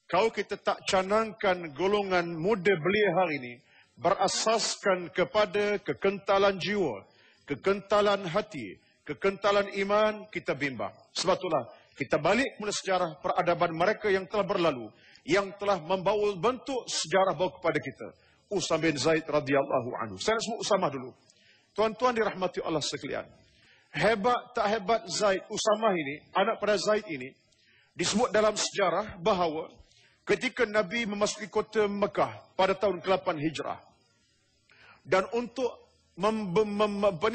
kalau kita tak canangkan golongan muda belia hari ini berasaskan kepada kekentalan jiwa, kekentalan hati, kekentalan iman, kita bimbang. Sebab itulah kita balik kepada sejarah peradaban mereka yang telah berlalu, yang telah membawa bentuk sejarah bawa kepada kita. Usamah bin Zaid radhiyallahu anhu. Saya sebut Usamah dulu. Tuan-tuan dirahmati Allah sekalian. Hebat tak hebat Zaid, Usamah ini, anak pada Zaid ini, disebut dalam sejarah bahawa ketika Nabi memasuki kota Mekah pada tahun ke-8 Hijrah, dan untuk memberi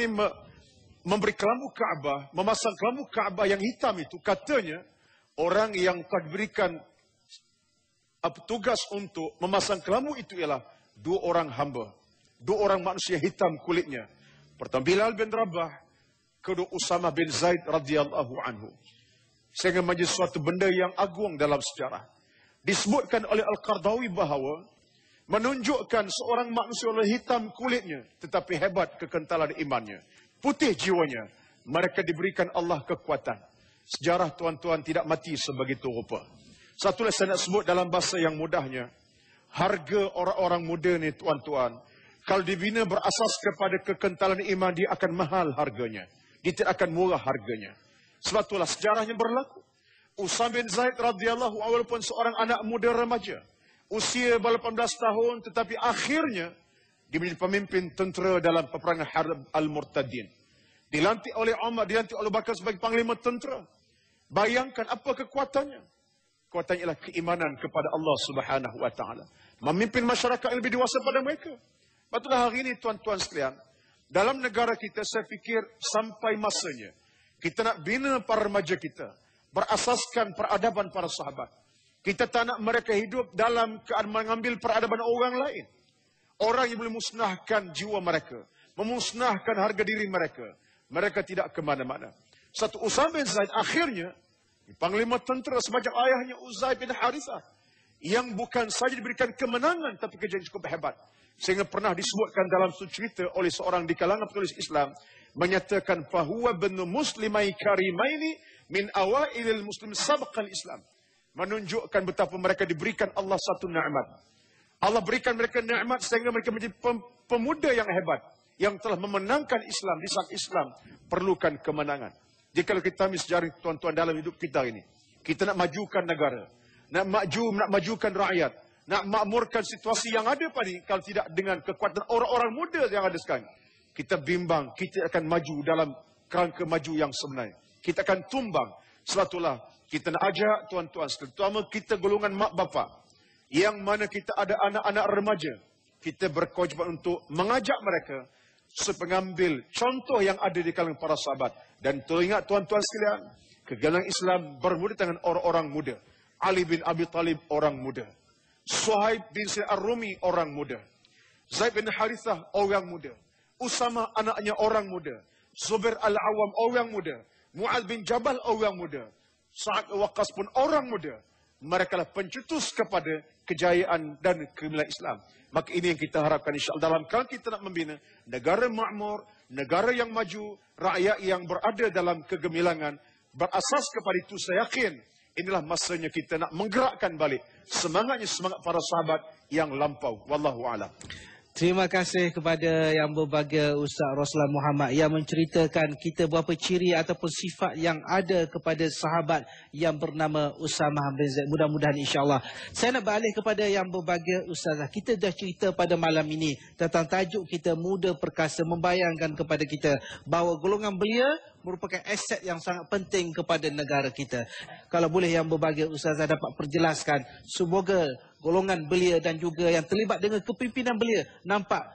kelambu Kaabah, memasang kelambu Kaabah yang hitam itu, katanya orang yang telah diberikan tugas untuk memasang kelambu itu ialah dua orang hamba, dua orang manusia hitam kulitnya. Pertama Bilal bin Rabah, kedua Usamah bin Zaid radhiyallahu anhu. Sehingga menjadi suatu benda yang agung dalam sejarah. Disebutkan oleh Al-Qardawi bahawa menunjukkan seorang manusia hitam kulitnya, tetapi hebat kekentalan imannya, putih jiwanya. Mereka diberikan Allah kekuatan. Sejarah tuan-tuan tidak mati sebegitu rupa. Satulah saya nak sebut dalam bahasa yang mudahnya. Harga orang-orang muda ni tuan-tuan, kalau dibina berasas kepada kekentalan iman, dia akan mahal harganya. Dia tidak akan murah harganya. Sebab itulah sejarahnya berlaku. Usamah bin Zaid radhiyallahu anhu walaupun seorang anak muda remaja, usia 18 tahun, tetapi akhirnya dia menjadi pemimpin tentera dalam peperangan Harb Al-Murtadin. Dilantik oleh Umar, dilantik oleh Bakar sebagai panglima tentera. Bayangkan apa kekuatannya. Kekuatannya ialah keimanan kepada Allah Subhanahu wa taala. Memimpin masyarakat yang lebih dewasa pada mereka. Itulah hari ini tuan-tuan sekalian, dalam negara kita saya fikir sampai masanya kita nak bina para remaja kita berasaskan peradaban para sahabat. Kita tak nak mereka hidup dalam keadaan mengambil peradaban orang lain. Orang yang boleh musnahkan jiwa mereka, memusnahkan harga diri mereka. Mereka tidak ke mana-mana. Satu Usamah bin Zaid akhirnya panglima tentera semacam ayahnya Uzair bin Harithah, yang bukan saja diberikan kemenangan tapi kerja yang cukup hebat. Sehingga pernah disebutkan dalam satu cerita oleh seorang di kalangan penulis Islam, menyatakan fahuwa benu muslimai karimaini min awailil muslim sabqal Islam. Menunjukkan betapa mereka diberikan Allah satu nikmat. Allah berikan mereka nikmat sehingga mereka menjadi pemuda yang hebat, yang telah memenangkan Islam. Di saat Islam perlukan kemenangan. Jadi kalau kita ambil sejarah tuan-tuan dalam hidup kita ini, kita nak majukan negara, nak majukan rakyat, nak makmurkan situasi yang ada pada ini, kalau tidak dengan kekuatan orang-orang muda yang ada sekarang, kita bimbang, kita akan maju dalam kerangka maju yang sebenarnya. Kita akan tumbang. Sebab itulah kita nak ajak tuan-tuan, terutama kita golongan mak bapak, yang mana kita ada anak-anak remaja, kita berkewajiban untuk mengajak mereka supaya mengambil contoh yang ada di kalangan para sahabat. Dan teringat tuan-tuan sekalian, kegagalan Islam bermula dengan orang-orang muda. Ali bin Abi Talib orang muda, Suhaib bin Ar-Rumi orang muda, Zaid bin Harithah orang muda, Usama anaknya orang muda, Zubair Al-Awwam orang muda, Mu'adz bin Jabal orang muda, Sa'ad Waqqas pun orang muda. Mereka lah pencetus kepada kejayaan dan kegemilangan Islam. Maka ini yang kita harapkan insya-Allah dalam kalau kita nak membina negara makmur, negara yang maju, rakyat yang berada dalam kegemilangan. Berasas kepada itu saya yakin inilah masanya kita nak menggerakkan balik semangat para sahabat yang lampau. Wallahu a'lam. Terima kasih kepada Yang Berbahagia Ustaz Roslan Muhammad yang menceritakan kita berapa ciri ataupun sifat yang ada kepada sahabat yang bernama Usamah bin Zaid. Mudah-mudahan insya-Allah. Saya nak beralih kepada Yang Berbahagia Ustazah. Kita dah cerita pada malam ini tentang tajuk kita Muda Perkasa, membayangkan kepada kita bahawa golongan belia merupakan aset yang sangat penting kepada negara kita. Kalau boleh Yang Berbahagia Ustazah dapat perjelaskan, semoga golongan belia dan juga yang terlibat dengan kepimpinan belia nampak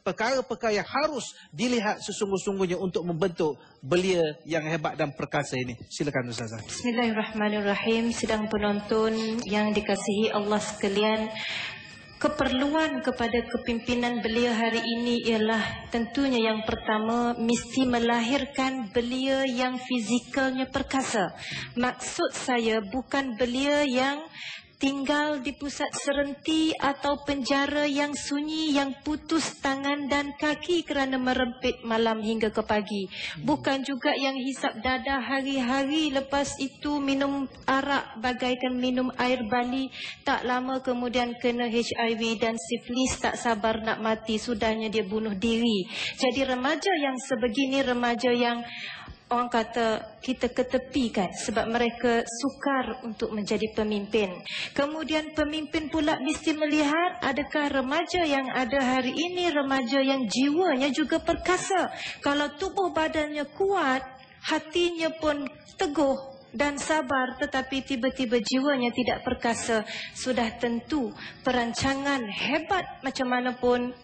perkara-perkara yang harus dilihat sesungguh-sungguhnya untuk membentuk belia yang hebat dan perkasa ini. Silakan Ustazah. Bismillahirrahmanirrahim. Sidang penonton yang dikasihi Allah sekalian, keperluan kepada kepimpinan belia hari ini ialah tentunya yang pertama mesti melahirkan belia yang fizikalnya perkasa. Maksud saya bukan belia yang tinggal di pusat serenti atau penjara yang sunyi yang putus tangan dan kaki kerana merempit malam hingga ke pagi. Bukan juga yang hisap dadah hari-hari, lepas itu minum arak bagaikan minum air bali, tak lama kemudian kena HIV dan sifilis, tak sabar nak mati, sudahnya dia bunuh diri. Jadi remaja yang sebegini, remaja yang orang kata kita ketepikan sebab mereka sukar untuk menjadi pemimpin. Kemudian pemimpin pula mesti melihat adakah remaja yang ada hari ini remaja yang jiwanya juga perkasa. Kalau tubuh badannya kuat, hatinya pun teguh dan sabar, tetapi tiba-tiba jiwanya tidak perkasa, sudah tentu perancangan hebat macam mana pun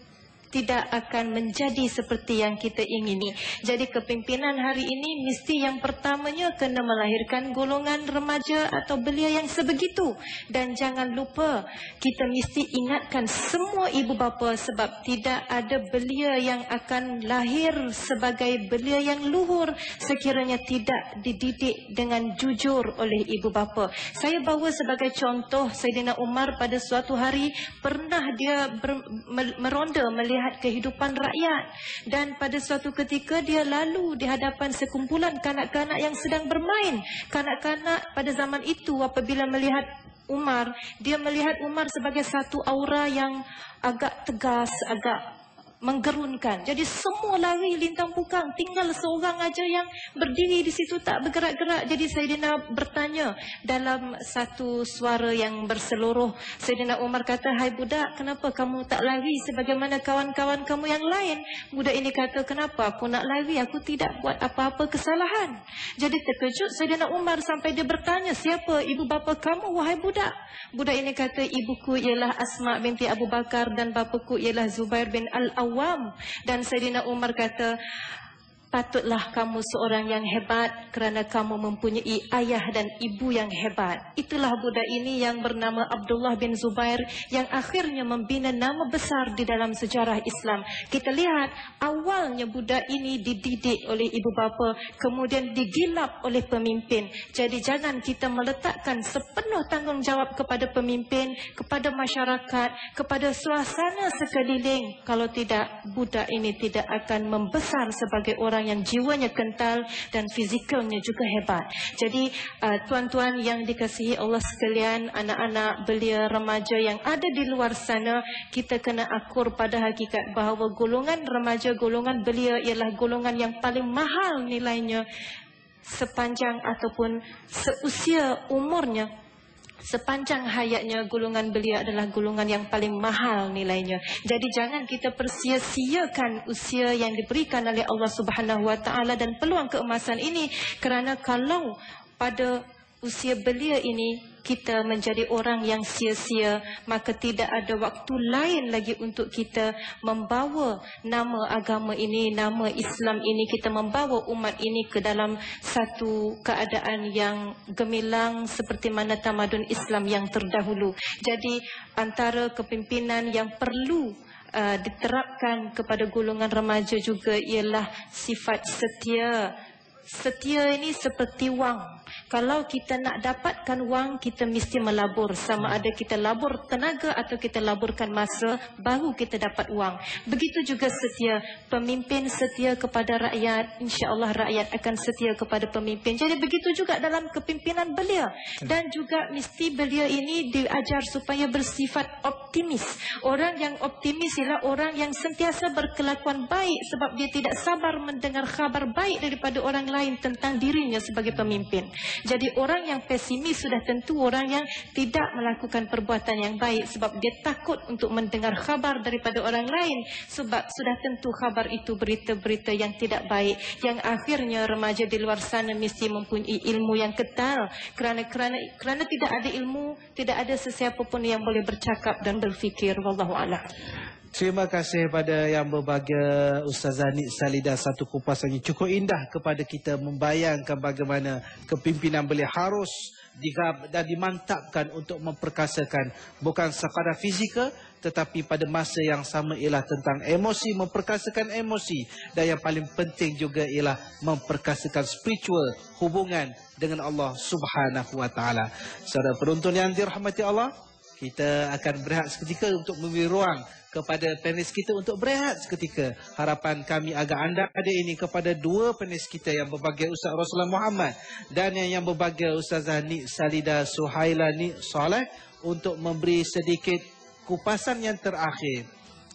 tidak akan menjadi seperti yang kita ingini. Jadi kepimpinan hari ini mesti yang pertamanya kena melahirkan golongan remaja atau belia yang sebegitu. Dan jangan lupa kita mesti ingatkan semua ibu bapa, sebab tidak ada belia yang akan lahir sebagai belia yang luhur sekiranya tidak dididik dengan jujur oleh ibu bapa. Saya bawa sebagai contoh Saidina Umar pada suatu hari pernah dia meronda melihat kehidupan rakyat, dan pada suatu ketika dia lalu di hadapan sekumpulan kanak-kanak yang sedang bermain. Kanak-kanak pada zaman itu apabila melihat Umar, dia melihat Umar sebagai satu aura yang agak tegas, agak menggerunkan. Jadi semua lari lintang pukang, tinggal seorang aja yang berdiri di situ tak bergerak-gerak. Jadi Saidina bertanya dalam satu suara yang berseluruh. Saidina Umar kata, "Hai budak, kenapa kamu tak lari sebagaimana kawan-kawan kamu yang lain?" Budak ini kata, "Kenapa aku nak lari? Aku tidak buat apa-apa kesalahan." Jadi terkejut Saidina Umar sampai dia bertanya, "Siapa ibu bapa kamu, wahai budak?" Budak ini kata, "Ibuku ialah Asma binti Abu Bakar dan bapaku ialah Zubair bin Al-Awwam." Dan Saidina Umar kata, "Patutlah kamu seorang yang hebat kerana kamu mempunyai ayah dan ibu yang hebat." Itulah budak ini yang bernama Abdullah bin Zubair yang akhirnya membina nama besar di dalam sejarah Islam. Kita lihat awalnya budak ini dididik oleh ibu bapa, kemudian digilap oleh pemimpin. Jadi jangan kita meletakkan sepenuh tanggungjawab kepada pemimpin, kepada masyarakat, kepada suasana sekeliling. Kalau tidak, budak ini tidak akan membesar sebagai orang yang jiwanya kental dan fizikalnya juga hebat. Jadi tuan-tuan yang dikasihi Allah sekalian, anak-anak belia remaja yang ada di luar sana, kita kena akur pada hakikat bahawa golongan remaja, golongan belia ialah golongan yang paling mahal nilainya sepanjang ataupun seusia umurnya. Sepanjang hayatnya, golongan belia adalah golongan yang paling mahal nilainya. Jadi jangan kita persia-siakan usia yang diberikan oleh Allah Subhanahu Wa Taala dan peluang keemasan ini, kerana kalau pada usia belia ini kita menjadi orang yang sia-sia, maka tidak ada waktu lain lagi untuk kita membawa nama agama ini, nama Islam ini, kita membawa umat ini ke dalam satu keadaan yang gemilang seperti mana tamadun Islam yang terdahulu. Jadi antara kepimpinan yang perlu diterapkan kepada golongan remaja juga ialah sifat setia. Setia ini seperti wang. Kalau kita nak dapatkan wang, kita mesti melabur. Sama ada kita labur tenaga atau kita laburkan masa, baru kita dapat wang. Begitu juga setia. Pemimpin setia kepada rakyat, insya-Allah rakyat akan setia kepada pemimpin. Jadi begitu juga dalam kepimpinan beliau. Dan juga mesti beliau ini diajar supaya bersifat optimis. Orang yang optimis ialah orang yang sentiasa berkelakuan baik sebab dia tidak sabar mendengar khabar baik daripada orang lain tentang dirinya sebagai pemimpin. Jadi orang yang pesimis sudah tentu orang yang tidak melakukan perbuatan yang baik sebab dia takut untuk mendengar khabar daripada orang lain sebab sudah tentu khabar itu berita-berita yang tidak baik yang akhirnya remaja di luar sana mesti mempunyai ilmu yang kental kerana tidak ada ilmu, tidak ada sesiapa pun yang boleh bercakap dan berfikir. Wallahu a'lam. Terima kasih pada yang berbahagia Ustazah Nik Salidah, satu kupasan yang cukup indah kepada kita membayangkan bagaimana kepimpinan beliau harus dan dimantapkan untuk memperkasakan bukan sekadar fizikal tetapi pada masa yang sama ialah tentang emosi, memperkasakan emosi dan yang paling penting juga ialah memperkasakan spiritual hubungan dengan Allah Subhanahu wa taala. Saudara penonton yang dirahmati Allah, kita akan berehat seketika untuk memberi ruang kepada panelis kita untuk berehat seketika. Harapan kami agar anda ada ini kepada dua panelis kita yang berbahagia Ustaz Roslan Muhammad dan yang berbahagia Ustazah Nik Salidah Suhaila Nik Soleh untuk memberi sedikit kupasan yang terakhir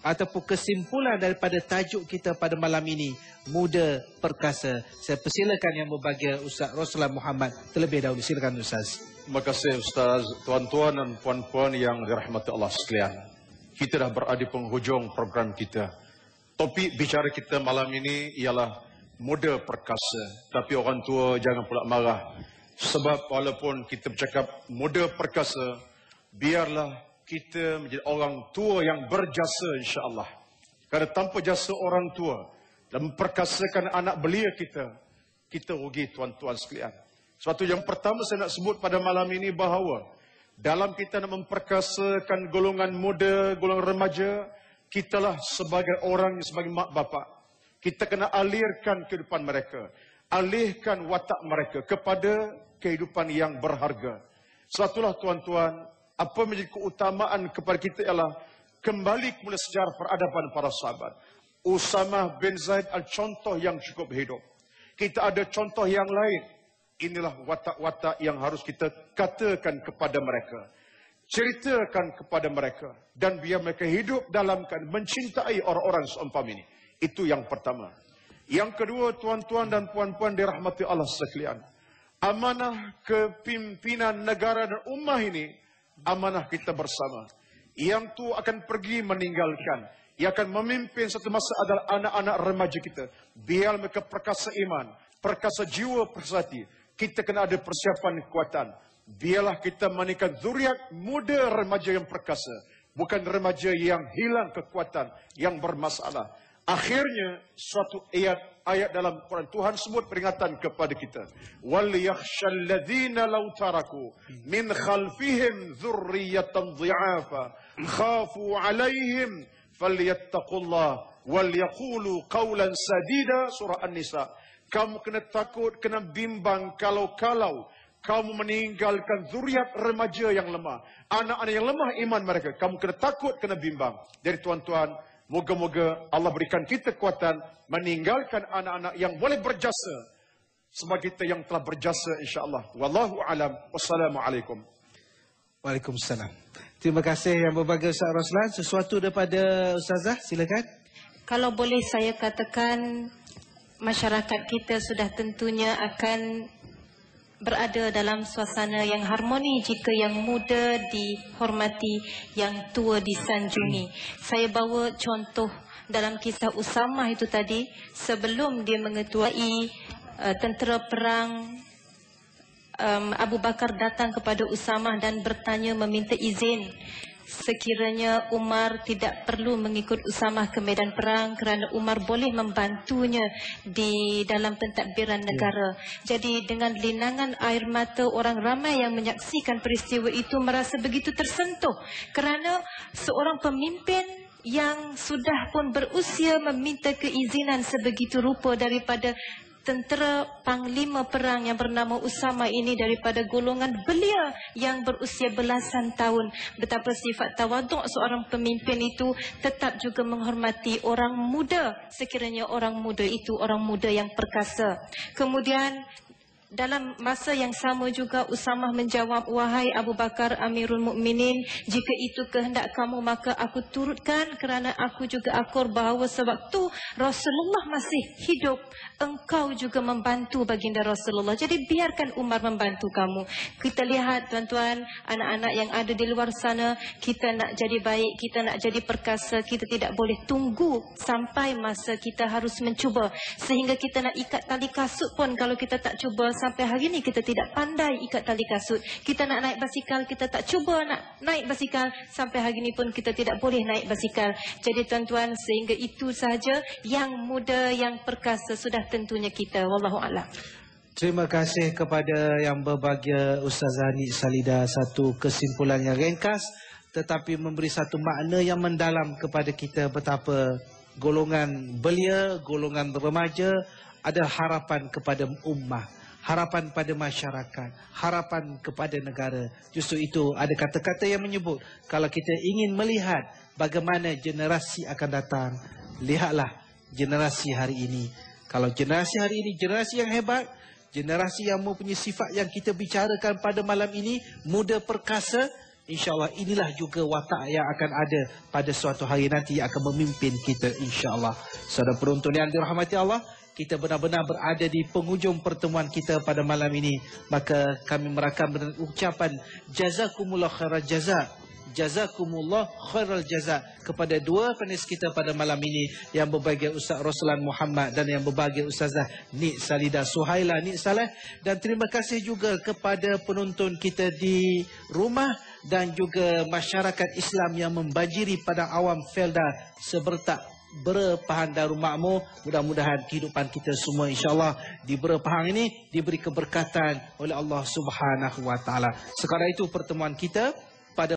ataupun kesimpulan daripada tajuk kita pada malam ini, Muda Perkasa. Saya persilakan yang berbahagia Ustaz Roslan Muhammad terlebih dahulu. Silakan Ustaz. Terima kasih Ustaz, tuan-tuan dan puan-puan yang dirahmati Allah sekalian. Kita dah berada di penghujung program kita. Topik bicara kita malam ini ialah muda perkasa. Tapi orang tua jangan pula marah. Sebab walaupun kita bercakap muda perkasa, biarlah kita menjadi orang tua yang berjasa insya-Allah. Kerana tanpa jasa orang tua dan memperkasakan anak belia kita, kita rugi tuan-tuan sekalian. Sebab itu yang pertama saya nak sebut pada malam ini bahawa dalam kita nak memperkasakan golongan muda, golongan remaja, kitalah sebagai orang, sebagai mak bapak. Kita kena alirkan kehidupan mereka. Alihkan watak mereka kepada kehidupan yang berharga. Sebab itulah tuan-tuan, apa menjadi keutamaan kepada kita ialah kembali kepada sejarah peradaban para sahabat. Usamah bin Zaid al-contoh yang cukup hidup. Kita ada contoh yang lain. Inilah watak-watak yang harus kita katakan kepada mereka. Ceritakan kepada mereka. Dan biar mereka hidup dalam keadaan mencintai orang-orang seumpama ini. Itu yang pertama. Yang kedua, tuan-tuan dan puan-puan dirahmati Allah sekalian. Amanah kepimpinan negara dan ummah ini, amanah kita bersama. Yang tu akan pergi meninggalkan. Yang akan memimpin satu masa adalah anak-anak remaja kita. Biar mereka perkasa iman, perkasa jiwa, perkasa hati. Kita kena ada persiapan kekuatan. Biarlah kita menikah zuriat muda remaja yang perkasa. Bukan remaja yang hilang kekuatan, yang bermasalah. Akhirnya, suatu ayat dalam Quran, Tuhan sebut peringatan kepada kita. وَلْيَخْشَ الَّذِينَ لَوْ تَرَكُوا مِنْ خَلْفِهِمْ ذُرِّيَّةً ضِعَافًا خَافُوا عَلَيْهِمْ فَلْيَتَّقُوا اللَّهَ وَلْيَقُولُوا قَوْلًا سَدِيدًا. Surah An-Nisa. Kamu kena takut, kena bimbang kalau-kalau kamu meninggalkan zuriat remaja yang lemah. Anak-anak yang lemah iman mereka. Kamu kena takut, kena bimbang. Jadi tuan-tuan, moga-moga Allah berikan kita kekuatan meninggalkan anak-anak yang boleh berjasa sebagai kita yang telah berjasa insya-Allah. Wallahu alam. Wassalamualaikum. Waalaikumsalam. Terima kasih yang berbahagia Ustaz Roslan. Sesuatu daripada Ustazah, silakan. Kalau boleh saya katakan, masyarakat kita sudah tentunya akan berada dalam suasana yang harmoni jika yang muda dihormati, yang tua disanjungi. Saya bawa contoh dalam kisah Usamah itu tadi, sebelum dia mengetuai tentera perang, Abu Bakar datang kepada Usamah dan bertanya meminta izin. Sekiranya Umar tidak perlu mengikut Usamah ke medan perang kerana Umar boleh membantunya di dalam pentadbiran negara. Jadi dengan linangan air mata orang ramai yang menyaksikan peristiwa itu merasa begitu tersentuh kerana seorang pemimpin yang sudah pun berusia meminta keizinan sebegitu rupa daripada tentera panglima perang yang bernama Usama ini, daripada golongan belia yang berusia belasan tahun. Betapa sifat tawaduk seorang pemimpin itu tetap juga menghormati orang muda, sekiranya orang muda itu orang muda yang perkasa. Kemudian dalam masa yang sama juga Usamah menjawab, wahai Abu Bakar Amirul Mukminin, jika itu kehendak kamu maka aku turutkan, kerana aku juga akur bahawa sewaktu Rasulullah masih hidup engkau juga membantu baginda Rasulullah. Jadi biarkan Umar membantu kamu. Kita lihat tuan-tuan, anak-anak yang ada di luar sana, kita nak jadi baik, kita nak jadi perkasa, kita tidak boleh tunggu sampai masa kita harus mencuba. Sehingga kita nak ikat tali kasut pun kalau kita tak cuba, sampai hari ini kita tidak pandai ikat tali kasut. Kita nak naik basikal, kita tak cuba nak naik basikal, sampai hari ini pun kita tidak boleh naik basikal. Jadi tuan-tuan, sehingga itu sahaja yang muda, yang perkasa sudah tentunya kita. Wallahu a'lam. Terima kasih kepada yang berbahagia Ustazah Nik Salida. Satu kesimpulan yang ringkas tetapi memberi satu makna yang mendalam kepada kita betapa golongan belia, golongan remaja ada harapan kepada ummah, harapan pada masyarakat, harapan kepada negara. Justru itu ada kata-kata yang menyebut, kalau kita ingin melihat bagaimana generasi akan datang, lihatlah generasi hari ini. Kalau generasi hari ini generasi yang hebat, generasi yang mempunyai sifat yang kita bicarakan pada malam ini, muda perkasa, insya-Allah inilah juga watak yang akan ada pada suatu hari nanti yang akan memimpin kita, insya-Allah. Saudara penonton yang dirahmati Allah, kita benar-benar berada di penghujung pertemuan kita pada malam ini. Maka kami merakam dengan ucapan jazakumullah khairal jaza, jazakumullah khairal jaza kepada dua panelis kita pada malam ini, yang berbahagia Ustaz Roslan Muhammad dan yang berbahagia Ustazah Nik Salida Suhaila Nik Saleh. Dan terima kasih juga kepada penonton kita di rumah dan juga masyarakat Islam yang membanjiri Padang Awam Felda Sebertak Bera Pahang Darul Makmur. Mudah-mudahan kehidupan kita semua insya-Allah di Bera Pahang ini diberi keberkatan oleh Allah Subhanahu wa taala. Sekadar itu pertemuan kita pada